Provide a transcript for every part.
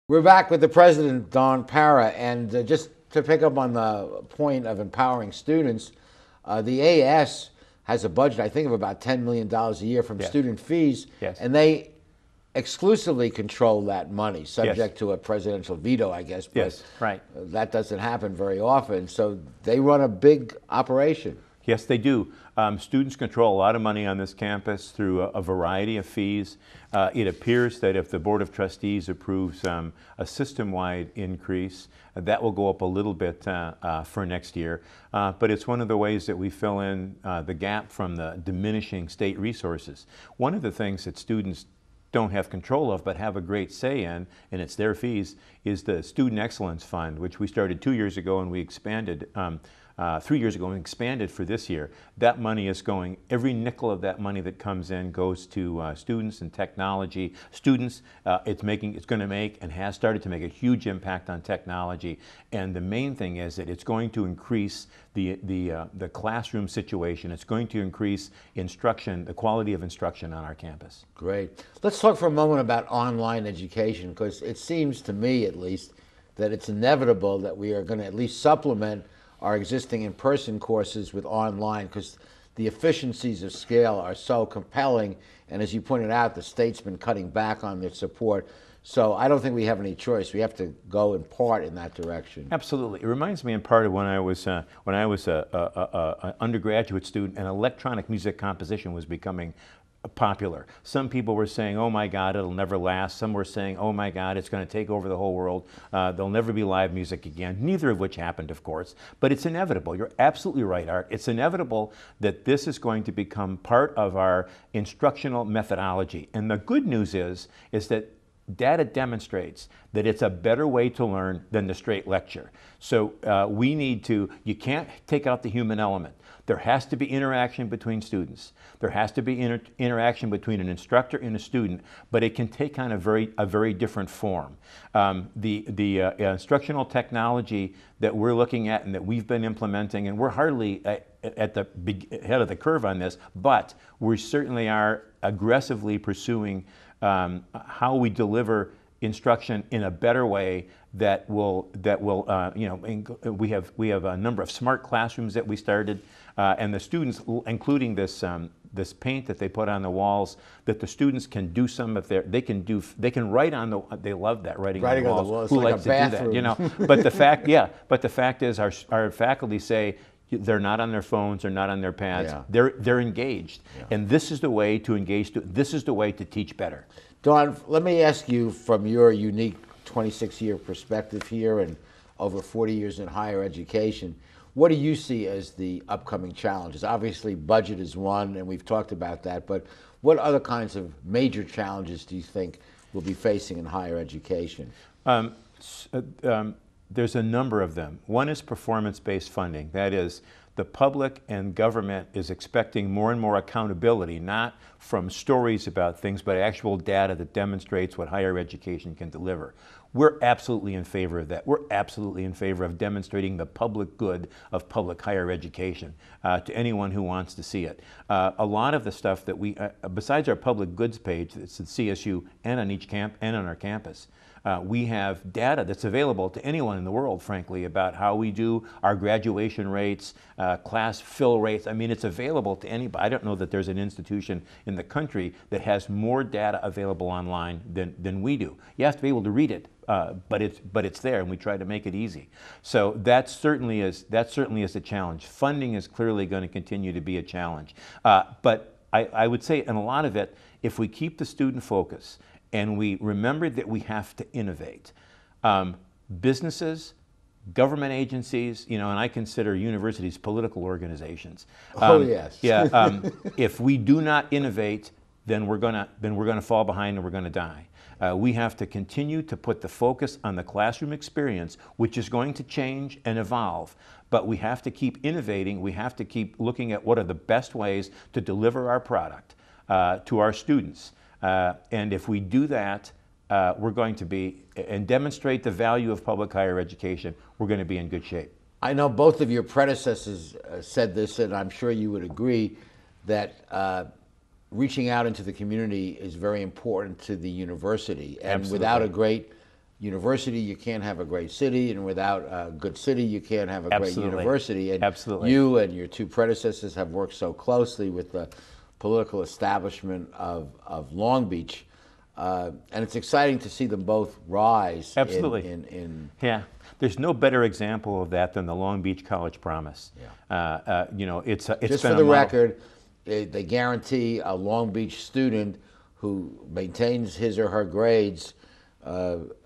We're back with the president, Don Para, and just to pick up on the point of empowering students, the AS has a budget, I think, of about $10 million a year from student fees, and they exclusively control that money, subject to a presidential veto, I guess, but that doesn't happen very often, so they run a big operation. Yes, they do. Students control a lot of money on this campus through a variety of fees. It appears that if the Board of Trustees approves a system-wide increase, that will go up a little bit for next year. But it's one of the ways that we fill in the gap from the diminishing state resources. One of the things that students don't have control of but have a great say in, and it's their fees, is the Student Excellence Fund, which we started 2 years ago and we expanded 3 years ago and expanded for this year. That money is going, every nickel of that money that comes in goes to students and technology. Students, it's going to make and has started to make a huge impact on technology. And the main thing is that it's going to increase the classroom situation. It's going to increase instruction, the quality of instruction on our campus. Great. Let's talk for a moment about online education, because it seems to me, at least, that it's inevitable that we are going to at least supplement our existing in-person courses with online, because the efficiencies of scale are so compelling, and as you pointed out, the state's been cutting back on their support. So I don't think we have any choice. We have to go in part in that direction. Absolutely. It reminds me in part of when I was an undergraduate student, and electronic music composition was becoming popular. Some people were saying, oh my God, it'll never last. Some were saying, oh my God, it's going to take over the whole world. There'll never be live music again. Neither of which happened, of course. But it's inevitable. You're absolutely right, Art. It's inevitable that this is going to become part of our instructional methodology. And the good news is that data demonstrates that it's a better way to learn than the straight lecture. So we need to, you can't take out the human element. There has to be interaction between students. There has to be interaction between an instructor and a student, but it can take on a very different form. The instructional technology that we're looking at and that we've been implementing, and we're hardly at the head of the curve on this, but we certainly are aggressively pursuing how we deliver instruction in a better way that will we have a number of smart classrooms that we started, and the students, including this this paint that they put on the walls, that the students can do some of their, they can write on the, they love that, writing on the walls. Who like likes to do that, you know? But the fact is our faculty say they're not on their phones, they're not on their pads, they're engaged. And this is the way to engage, this is the way to teach better. Don, let me ask you, from your unique 26-year perspective here and over 40 years in higher education, what do you see as the upcoming challenges? Obviously, budget is one, and we've talked about that, but what other kinds of major challenges do you think we'll be facing in higher education? There's a number of them. One is performance-based funding. That is, the public and government is expecting more and more accountability, not from stories about things, but actual data that demonstrates what higher education can deliver. We're absolutely in favor of that. We're absolutely in favor of demonstrating the public good of public higher education to anyone who wants to see it. A lot of the stuff that we, besides our public goods page, that's at CSU and on each camp and on our campus, we have data that's available to anyone in the world, frankly, about how we do our graduation rates, class fill rates. I mean, it's available to anybody. I don't know that there's an institution in the country that has more data available online than we do. You have to be able to read it, but it's there, and we try to make it easy. So that certainly is a challenge. Funding is clearly going to continue to be a challenge. But I would say, in a lot of it, if we keep the student focus, and we remember that we have to innovate. Businesses, government agencies, you know, and I consider universities political organizations. Oh yes. Yeah. If we do not innovate, then we're gonna fall behind and we're gonna die. We have to continue to put the focus on the classroom experience, which is going to change and evolve. But we have to keep innovating. We have to keep looking at what are the best ways to deliver our product to our students. And if we do that, we're going to be, and demonstrate the value of public higher education, we're going to be in good shape. I know both of your predecessors said this, and I'm sure you would agree that reaching out into the community is very important to the university. And Absolutely. Without a great university, you can't have a great city, and without a good city, you can't have a great university. And Absolutely. you and your two predecessors have worked so closely with the political establishment of Long Beach, and it's exciting to see them both rise. Absolutely. Yeah, there's no better example of that than the Long Beach College Promise. Yeah. You know, it's Just been for a the model. record, they guarantee a Long Beach student who maintains his or her grades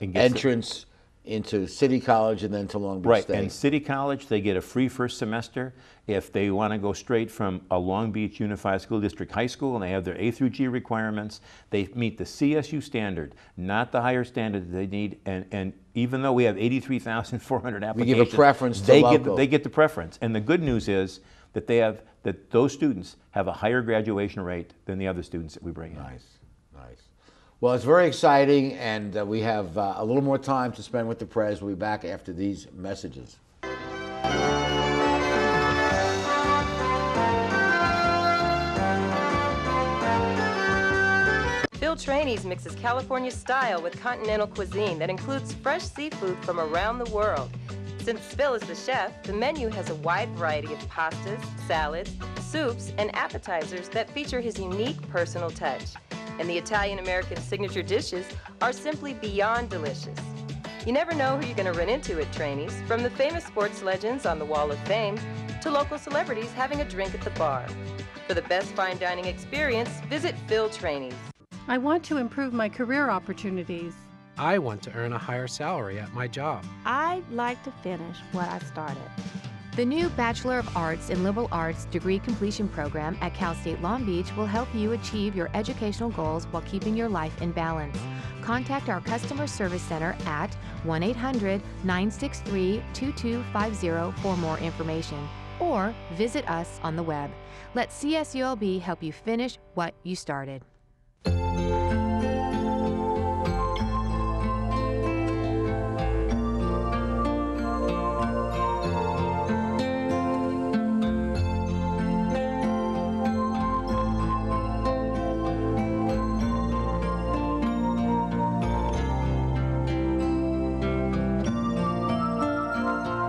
entrance into City College and then to Long Beach Right, State. and City College, they get a free first semester. If they want to go straight from a Long Beach Unified School District high school and they have their A through G requirements, they meet the CSU standard, not the higher standard that they need. And even though we have 83,400 applications, we give a preference to local. They get the preference. And the good news is that those students have a higher graduation rate than the other students that we bring in. Nice. Well, it's very exciting, and we have a little more time to spend with the Prez. We'll be back after these messages. Phil Trainees mixes California style with continental cuisine that includes fresh seafood from around the world. Since Phil is the chef, the menu has a wide variety of pastas, salads, soups, and appetizers that feature his unique personal touch. And the Italian-American signature dishes are simply beyond delicious. You never know who you're going to run into at Trainees, from the famous sports legends on the Wall of Fame to local celebrities having a drink at the bar. For the best fine dining experience, visit Phil Trainees. I want to improve my career opportunities. I want to earn a higher salary at my job. I'd like to finish what I started. The new Bachelor of Arts in Liberal Arts degree completion program at Cal State Long Beach will help you achieve your educational goals while keeping your life in balance. Contact our customer service center at 1-800-963-2250 for more information, or visit us on the web. Let CSULB help you finish what you started.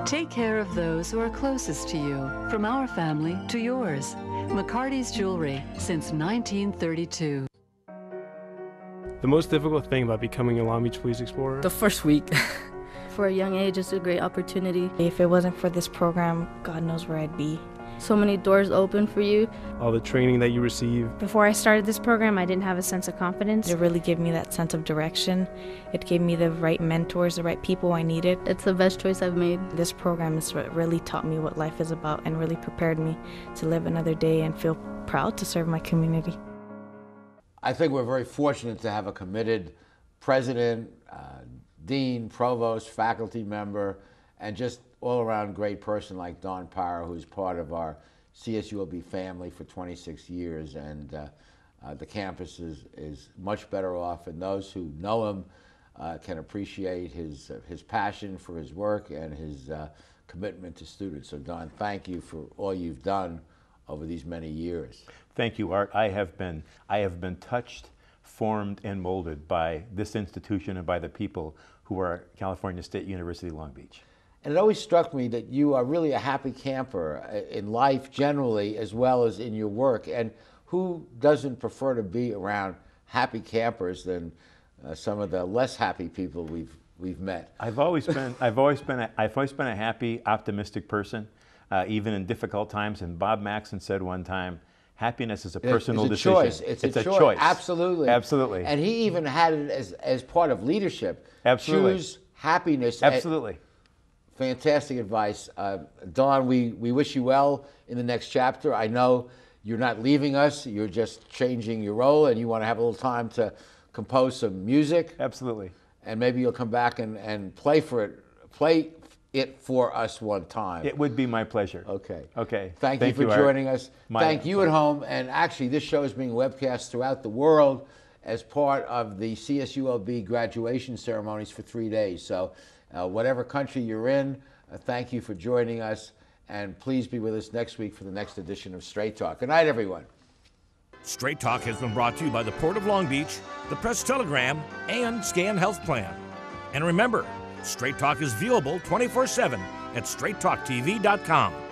Take care of those who are closest to you, from our family to yours. McCarty's Jewelry, since 1932. The most difficult thing about becoming a Long Beach Police Explorer? The first week. For a young age, it's a great opportunity. If it wasn't for this program, God knows where I'd be. So many doors open for you. All the training that you receive. Before I started this program, I didn't have a sense of confidence. It really gave me that sense of direction. It gave me the right mentors, the right people I needed. It's the best choice I've made. This program is what really taught me what life is about and really prepared me to live another day and feel proud to serve my community. I think we're very fortunate to have a committed president, dean, provost, faculty member, and just all-around great person like Don Power, who's part of our CSULB family for 26 years, and the campus is much better off, and those who know him can appreciate his passion for his work and his commitment to students. So Don, thank you for all you've done over these many years. Thank you, Art. I have been touched, formed, and molded by this institution and by the people who are California State University Long Beach. And it always struck me that you are really a happy camper in life generally as well as in your work. And who doesn't prefer to be around happy campers than some of the less happy people we've met? I've always been a happy, optimistic person, even in difficult times. And Bob Maxon said one time, happiness is a personal decision. Choice. It's a choice. Absolutely. Absolutely. And he even had it as part of leadership. Absolutely. Choose happiness. Absolutely. Fantastic advice. Don, we wish you well in the next chapter. I know you're not leaving us. You're just changing your role, and you want to have a little time to compose some music. Absolutely. And maybe you'll come back and play it for us one time. It would be my pleasure. Okay. Okay. Thank you for joining us. Thank you at home. And actually, this show is being webcast throughout the world as part of the CSULB graduation ceremonies for 3 days. So whatever country you're in, thank you for joining us. And please be with us next week for the next edition of Straight Talk. Good night, everyone. Straight Talk has been brought to you by the Port of Long Beach, the Press Telegram, and Scan Health Plan. And remember, Straight Talk is viewable 24/7 at straighttalktv.com.